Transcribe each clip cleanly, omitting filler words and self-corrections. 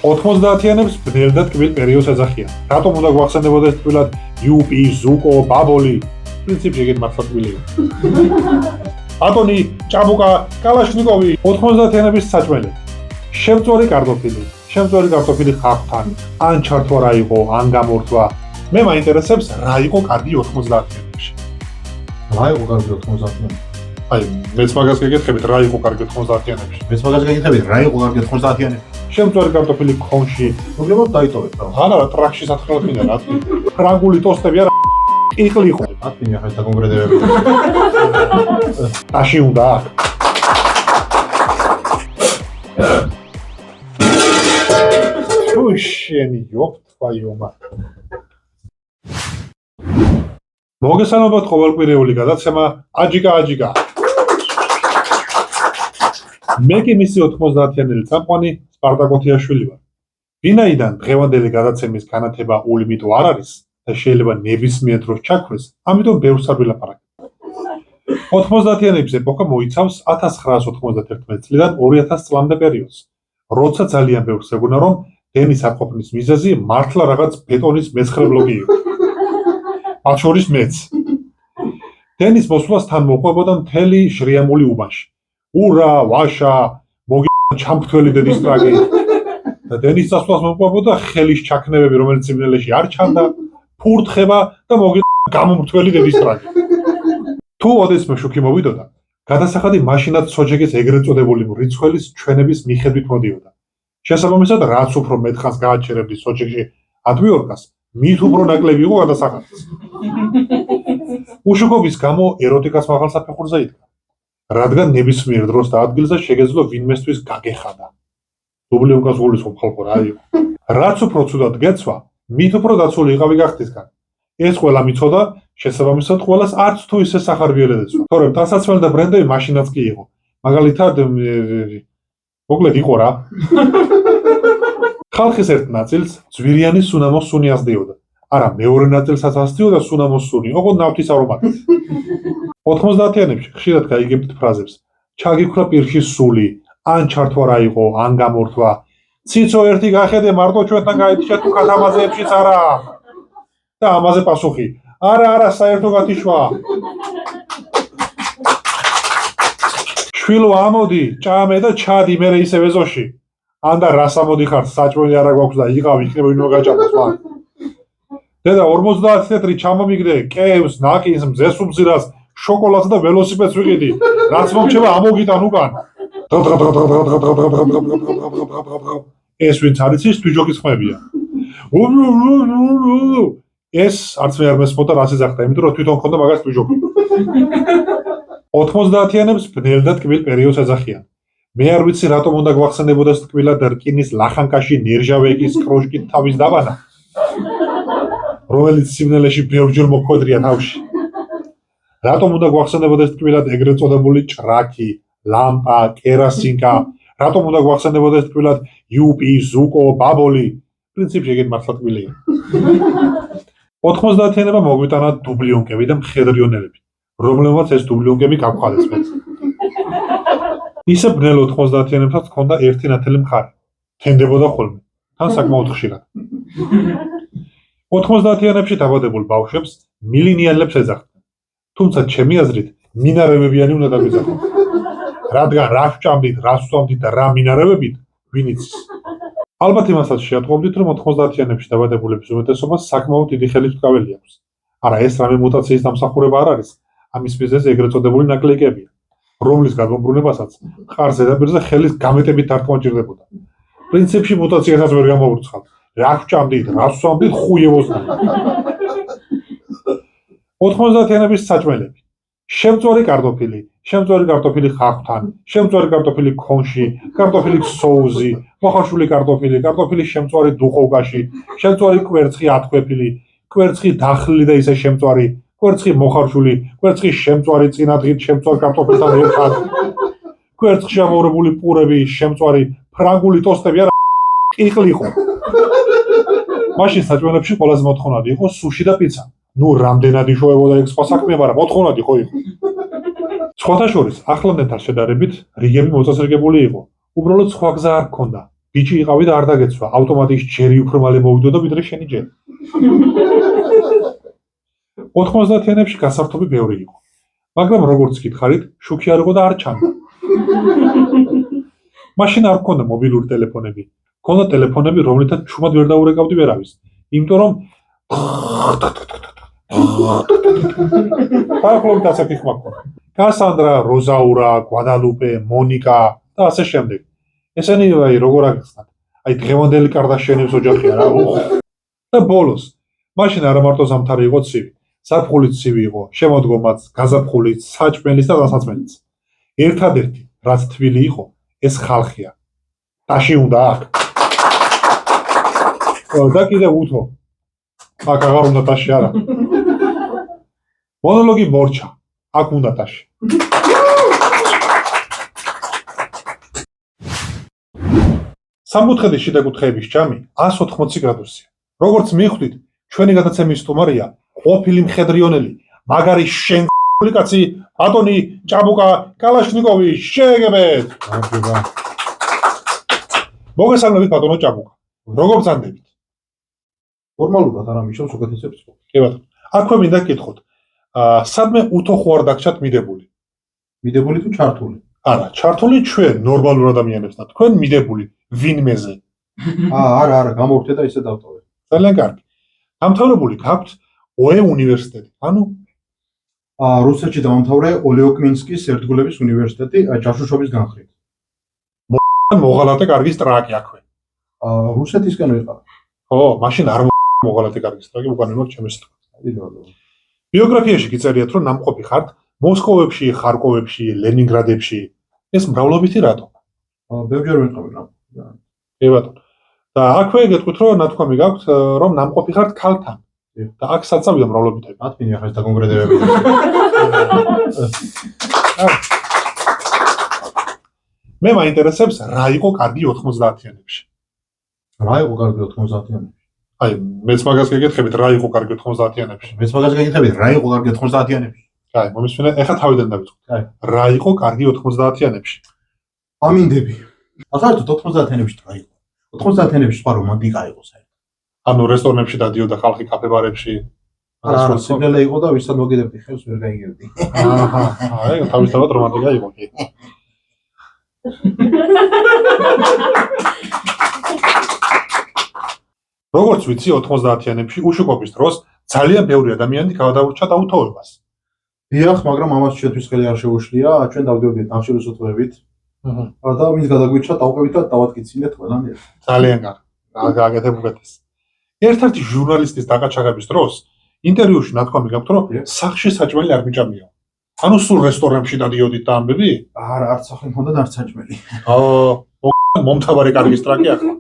90-იანებს ბნელ და ტკბილ პერიოდს ეძახიან. რატომ უნდა გვახსენებოდეს თბილად იუპი, ზუკო, ბაბოლი? პრინციპში ეგეთ მართლა ტკბილია. ატონი, ჭაბუკა, კალაშნიკოვი, 90-იანების საჭმელი. შემწვარი კარტოფილი ხახვთან, ან ჩართვა რა იყო, ან გამორთვა. მე მაინტერესებს რა იყო კარგი 90-იანებში. რა იყო კარგი 90-იანებში? აი, მეც მაგას გეკითხებით, რა იყო კარგი 90-იანებში. მეც მაგას გეკითხებით, რა იყო კარგი 90-იანებში? შემწვარი კარტოფილი ქონში. მოგლებოდ დაიტოვეთ რა. არა, ტრაქში სათხრად მინდა რა. ფრანგული ტოსტები არა, ყიყლი იყო. ათმინე ახლა დაკონკრეტებები. ტაში უნდა აქ. შენი იოპტვაიომა. მოგესალმებათ ყოველკვირეული გადაცემა აჯიკა. მე კი მისი 90-იანელი წამყვანი სპარტაკოთიაშვილი ვარ. ვინაიდან დღევანდელი გადაცემის განათება ულიმიტო არ არის და შეიძლება ნებისმიერ დროს ჩაქვეს, ამიტომ ბევრს არ ვილაპარაკებ. 90-იანების ეპოქა მოიცავს 1991 წლიდან 2000 წლამდე პერიოდს, როცა ძალიან ბევრს ეგონა, რომ დენის აკოფნის მიზეზი მართლა რაღაც ბეტონის მეცხრე ბლოკი იყო. მათ შორის მეც. დენის მოსვლას თან მოყვებოდა მთელი შრიამული უბანში. ურა, ვაშა, ჩამფრთველი დედის ტრაკი. და დენის წასვლას მოყვებოდა ხელის ჩაქნევები, რომელიც სიმნელეში არ ჩანდა, ფურთხება და გამომრთველი დედის ტრაკი. თუ ოდესმე შუქი მოვიდოდა, გადასახადი მაშინაც სოჯეგის ეგრეთ წოდებული მრიცხველის ჩვენების მიხედვით მოდიოდა. შესაბამისად, რაც უფრო მეტხანს გააჩერებდი სოჯეგში ადვიორკას, მით უფრო ნაკლები იყო გადასახადი. უშუქობის გამო ეროტიკას მაღალ საფეხურზე იდგა, რადგან ნებისმიერ დროს და ადგილზე შეგეძლო ვინმესთვის გაგეხადა. დუბლიუკას გულისხმობ ხალხო რა იყო. რაც უფრო ცუდად გეცვა, მით უფრო დაცული იყავი გახდისგან. ეს ყველა მიცოდა, შესაბამისად ყველას არც თუ ისე სახარბიელად ეცვა. თორემ დასაცმელი და ბრენდები მაშინაც კი იყო. მაგალითად, მოკლედ იყო რა. ხალხის ერთ ნაწილს ძვირიანი სუნამოს სუნი ასდიოდა. არა, მეორე ნაწილსაც ასდიოდა სუნამოს სუნი, ოღონდ ნავთის არომატით. 90-იანებში ხშირად გაიგებთ ფრაზებს: ჩაგიქრა პირში სული, ან ჩართვა რა იყო, ან გამორთვა. ციცო ერთი გახედე მარტო ჩვენთან გაეთიშა თუ კათამაზეებშიც არა. და ამაზე პასუხი: არა, საერთო გათიშვა. შვილო ამოდი, ჭამე და ჩადი მერე ისევ ეზოში. ან და რას ამოდიხარ, საჭმელი არა გვაქვს და იყავი, იქნება ვინმე გაჭამოს მან. დედა 50 თეთრი ჩამომიგდე, კევს, ნაკინს, მზეს უმზირას, შოკოლადს და ველოსიპედს ვიყიდი. რაც მომჩება ამოგიტან უკან. ეს ვინც არის ის თვიჯოქის ხმებია. ეს არც მე არ მესმოდა რას ეძახდა, იმიტომ რომ თვითონ ხონდა მაგას თვიჯოქი. 90-იანებს ბნელ და ტკბილ პერიოდს ეძახიან. მე არ ვიცი რატომ უნდა გვახსენებოდეს ტკბილად რკინის ლახანკაში ნირჟავეგის კროჟკით თავის დაბანა, რომელიც სიმნელეში ბევრჯერ მოხვედრია თავში. რატომ უნდა გვახსენებოდეს ტკბილად ეგრეთ წოდებული ჭრაკი, ლამპა, კერასინკა, რატომ უნდა გვახსენებოდეს ტკბილად იუპი, ზუკო, ბაბოლი? პრინციპში ეგეთ მართლა ტკბილია. 90-იანებმა მოგვიტანა დუბლიონკები და მხედრიონელები, რომლებმაც ეს დუბლიონკები გავხვალეს მეც. ისე ბნელ 90-იანებსაც ჰქონდა ერთი ნათელი მხარე, თენდებოდა ხოლმე, თან საკმაოდ ხშირად. 90-იანებში დაბადებულ ბავშვებს მილინიალებს ეძახდნენ, თუმცა ჩემი აზრით მინარევებიანი უნდა დაგვეძახონ. რადგან რა ვჭამდით, რა ვსვამდით და რა მინარევებით, ვინ იცის. ალბათ იმასაც შეატყობდით, რომ 90-იანებში დაბადებულების უმეტესობას საკმაოდ დიდი ხელისუფლებელი აქვს. არა, ეს რამე მუტაციის დამსახურება არ არის, ამის მიზეზი ეგრეთ წოდებული ნაკლეიკებია, რომლის გადმობრუნებასაც მყარ ზედაპირზე ხელის გამეტებით დარტყმა ჭირდებოდა. პრინციპში მუტაციასაც ვერ გამოვრცხავთ. რა ვჭამდით, რა ვსვამდით, ხუიევოსთან. 90-იანების საჭმელები. შემწვარი კარტოფილი ხახვთან, შემწვარი კარტოფილი ქონში, კარტოფილი სოუზი, მოხარშული კარტოფილი შემწვარი დუხოვკაში, შემწვარი კვერცხი ათქვეფილი, კვერცხი დახლილი და ისე შემწვარი, კვერცხი მოხარშული, კვერცხი შემწვარი წინადღით შემწვარ კარტოფილთან ერთად, კვერცხში ამოვრებული პურები, შემწვარი, ფრანგული ტოსტები არა, ყიყლი იყო. მაშინ საჭმელებში ყველაზე მოთხოვნადი იყო სუში და პიცა. ნუ რამდენად იშოვებოდა ეგ სხვა საქმეა, მაგრამ მოთხოვნადი ხო იყო. სხვათა შორის ახლანდელთან შედარებით რიგები მოწესრიგებული იყო. უბრალოდ სხვა გზა არ ჰქონდა. ბიჭი იყავი და არ დაგეცვა, ავტომატის ჯერი უფრო მალე მოვიდოდა ვიდრე შენი ჯერი. 90-იანებში გასართობი ბევრი იყო. მაგრამ როგორც გითხარით, შუქი არ იყო და არ ჩანდა. მაშინ არ მქონდა მობილური ტელეფონები. მქონდა ტელეფონები, რომლითაც ჩუმად ვერ დაურეკავდი ვერავის. იმიტომ რომ დაახლოებით ასეთი ხმა მქონდა. კასანდრა, როზაურა, გვადალუპე, მონიკა და ასე შემდეგ. ესენი როგორ აღხსნათ? აი დღევანდელი კარდაშიანების ოჯახი არა? და ბოლოს, მაშინ არა მარტო ზამთარი იყო ცივი, ზაფხულიც ცივი იყო, შემოდგომაც, გაზაფხულიც, საჭმელის და დასაწყმელიც. ერთადერთი, რაც თბილი იყო, ეს ხალხია. ტაში უნდა აქ. და კიდევ უთო. აქ აღარ უნდა ტაში არა. მონოლოგი მორჩა. აქ უნდა ტაში. სამკუთხედის შიდა კუთხეების ჯამი 180 გრადუსია. როგორც მიხვდით, ჩვენი გადაცემის სტუმარია ყოფილი მხედრიონელი, მაგარი შენ კაცი, ბატონი ჭაბუკა კალაშნიკოვი, შეგებეთ. მოგესალმებით ბატონო ჭაბუკა. როგორ ბრძანდებით? ნორმალურად არა მიშოს უკეთესებს. კი ბატონო. აქვე მინდა გკითხოთ. სადმე უთო ხო არ დაგჭათ მიდებული? მიდებული თუ ჩართული? არა, ჩართული ჩვენ ნორმალურ ადამიანებს და თქვენ მიდებული ვინმეზე. არა, გამოვხდე და ისე დავტოვე. ძალიან კარგი. დამთავრებული გაქვთ OE უნივერსიტეტი. ანუ რუსეთში დამთავრე ოლეოკმინსკის ერთგულების უნივერსიტეტი ჯაშუშობის განხრით. მოღალატე კარგი სტრაკი აქვე. რუსეთისკენ ვიყავ. ხო, მაშინ არ მოღალატე კარგი სტრაკი უკან მიმართ ჩემს თქო. იდეალურად. ბიოგრაფიაში გიწერიათ რომ ნამყოფი ხართ მოსკოვებში, ხარკოვებში, ლენინგრადებში. ეს მრავლობითი რატო? ბევრჯერ ვიყავი რა. კი ბატონო. და აქვე გეტყვით რომ ნათქვამი გაქვთ რომ ნამყოფი ხართ ქალთან. და აქ საწავიდა მრავლობითები. მათმინი ახლა ეს დაკონკრეტებები. მე მაინტერესებს რა იყო კარგი 90-იანებში. რა იყო კარგი 90-იანებში? აი, მეც მაგას გეკითხებით რა იყო კარგი 90-იანებში. მეც მაგას გეკითხებით რა იყო კარგი 90-იანებში? აი, მომისმენე, ეხლა თავიდან დავიწყოთ. აი, რა იყო კარგი 90-იანებში? ამინდები. საერთოდ 90-იანებში რა იყო? 90-იანებში სხვა რომანტიკა იყო საერთოდ. ანუ რესტორნებში დადიოდა ხალხი, კაფე-ბარებში. არა, სიგნალე იყო და ვისაც მოგიდებდი ხელს ვერ გაიგებდი. აჰა, აი, თავისთავად რომანტიკა იყო კი. როგორც ვიცი, 90-იანებში უშუქობის დროს ძალიან ბევრი ადამიანი გადაურჩა დაუთოებას. დიახ, მაგრამ ამას ჩვენთვის ხელი არ შეუშლია, ჩვენ დავდივდით ნახშირის უთოებით. და ვინც გადაგვიჩა, დავყევით და დავატკიცინეთ ყველანი. ძალიან კარგი. გააკეთებ უკეთეს. ერთ-ერთი ჟურნალისტის დაკაჩაღების დროს ინტერვიუში ნათქვამი გაქვთ, რომ სახლში საჭმელი არ მიჭამია. ანუ სულ რესტორნებში დადიოდით და ამბები? არა, არც სახლი მქონდა და არც საჭმელი. მომთაბარე კარგი სტრაკი ახლა.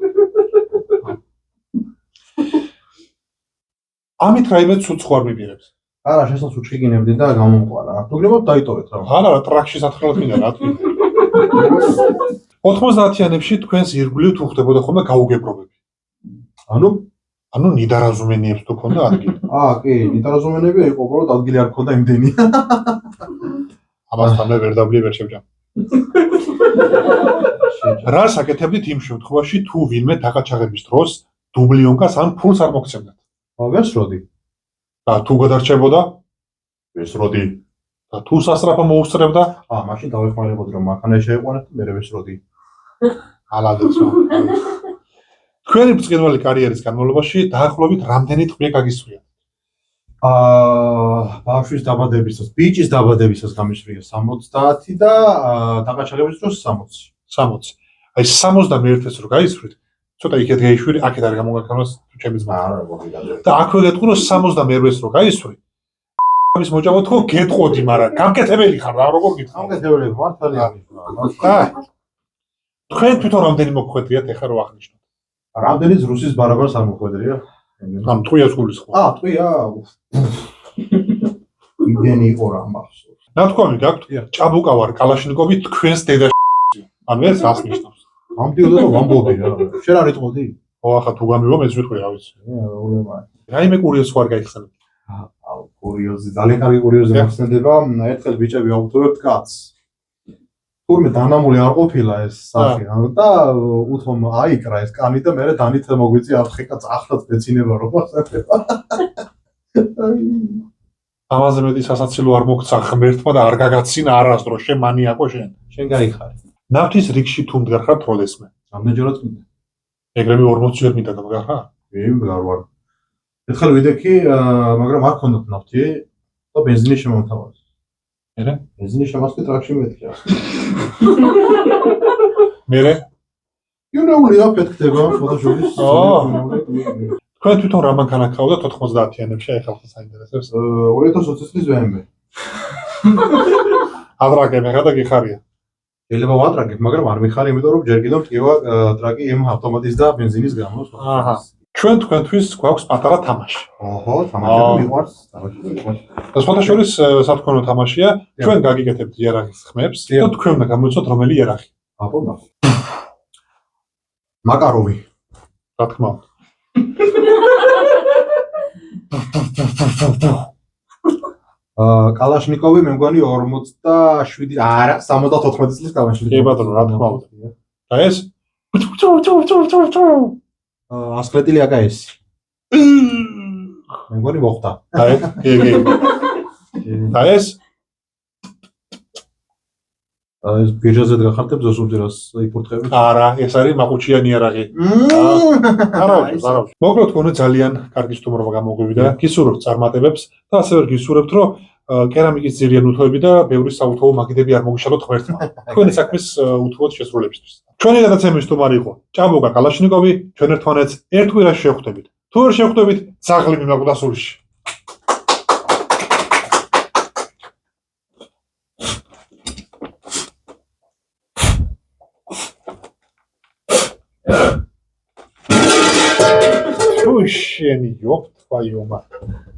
ამით რაიმე ცუც ხوار მიბირებს. არა, შესაძლოა უჩქიგინებდი და გამომყარა. აქტუგლებად დაიტოვეთ რა. არა, ტრაქში სათხილად მინდა რა თქმა უნდა. 90-იანებში თქვენს ირგვლივ თუ ხდებოდა ხოლმე გაუგებრობები. ანუ ნიდარაზუმენიებს თუ ქონდა ადგილი. კი, ნიდარაზუმენები იყო, უბრალოდ ადგილი არ ქონდა იმდენი. ამასთან მე ვერ დაბლი ვერ შევჭამ. რას აკეთებდით იმ შემთხვევაში თუ ვინმე დაკაჩაღების დროს დუბლიონკას ან ფულს არ მოგცემდათ? ვესროდი. და თუ გადარჩებოდა? ვესროდი. და თუ სასწრაფო მოუსწრებდა? მაშინ დავეხმარებოდი რომ მანქანა შეეყვანეთ და მე ვესროდი. ალადეცო. თქვენი ბრწყინვალე კარიერის განმავლობაში დაახლოებით რამდენი ტყვია გაგისვრია? ბავშვის დაბადებისას, ბიჭის დაბადებისას გამისვრია 70 და დაკაჩაღების დროს 60. 60. აი 71-ს რო გაისვრით, ცოტა იქეთ გაიშვირი, აქეთ არ გამოგაქონოს ჩემი ძმა. არა, მოგიდაზე. და აქვე გეტყვი რომ 72-ს რო გაისვრი, ის მოჭამოთ ხო გეტყოდი, მაგრამ გამკეთებელი ხარ რა, როგორ გითხარ? გამკეთებელი მართალია. თქვენ თვითონ რამდენი მოგხვედრიათ ეხლა რო აღნიშნოთ? რამდენიც რუსის ბარაბარს არ მოხვედრია? ამ ტყვიას გულის ხო? ტყვია. იმდენი იყო რა მახსოვს. ნათქვამი გაქვთ, ჭაბუკა ვარ კალაშნიკოვი თქვენს დედა. ანუ ეს რას ნიშნავს?ამდიოდა და ვამბობდი რა. შენ არ იტყოდი? ხო, ახლა თუ გამივა მეც ვიტყვი, რა ვიცი. პრობლემაა. რაიმე კურიოზი ხარ გაიხსენებ? კურიოზი, ძალიან კარგი კურიოზი მოხსენდება. ერთხელ ბიჭები აუგზავნებთ კაცს. თურმე დანამული არ ყოფილა ეს სახე და უთომ აიკრა ეს კანი და მე დანით მოგვიწია აფხეკა ახლაც დეცინება როგორ ხდება. ამაზე მეტი სასაცილო არ მოგცა ღმერთმა და არ გაგაცინა არასდროს შენ მანიაკო შენ. შენ გაიხარე. ნავთის რიგში თუ მდგარ ხარ როდესმე? რამდენჯერაც მინდა. ეგრევე 40 ჯერ მინდა და მდგარ ხარ? მდგარ ვარ. ერთხელ ვიდექი, მაგრამ არ ქონდათ ნავთი და ბენზინი შემომთავაზეს. მერე? ბენზინი შემასკი ტრაქში მეთქია. მერე? იუნეულია ფეთქდება ფოტოშოპის. თქვენ თვითონ რა მანქანა გქონდათ 90-იანებში, აი ხალხს საინტერესებს. 2020 წლის BMW. ადრაგე მე ხადა გიხარია. შეიძლება ვატრაგებ, მაგრამ არ მიხარი, იმიტომ რომ ჯერ კიდევ მტკივა ტრაკი M ავტომატის და ბენზინის გამო. აჰა. ჩვენ თქვენთვის გვაქვს პატარა თამაში. ოჰო, თამაში მიყვარს, თამაში. და სხვათა შორის სათქმელო თამაშია, ჩვენ გაგიკეთებთ იარაღის ხმებს და თქვენ უნდა გამოიცოთ რომელი იარაღი. აბა. მაკაროვი. რა თქმა უნდა. კალაშნიკოვი მე მგონი 47 არა 74 წლის კალაშნიკოვი. კი ბატონო, რა თქმა უნდა. და ეს? ასფლეტილი აკაეს. მე მგონი მოხდა. აი, კი. და ეს? ეს ბიჟაზე გახარდებს ზოსუმდირას იფურთხებით. არა, ეს არის მაყუჩიანი იარაღი. არა, მოკლედ თქვენ ძალიან კარგი სტუმრობა გამოგვივიდა. გისურვებთ წარმატებებს და ასევე გისურვებთ, რომ კერამიკის ძირიან უთოები და ბევრი საუთოო მაგიდები არ მოგიშალოთ ღმერთმა. თქვენი საქმის უთუოდ შესრულებისთვის. ჩვენი გადაცემის სტუმარი იყო ჭაბუკა კალაშნიკოვი, ჩვენ ერთმანეთს ერთ კვირაში შევხვდებით. თუ არ შევხვდებით, ძაღლი მიმაკვდა სულში. შენი, ёб твою мать.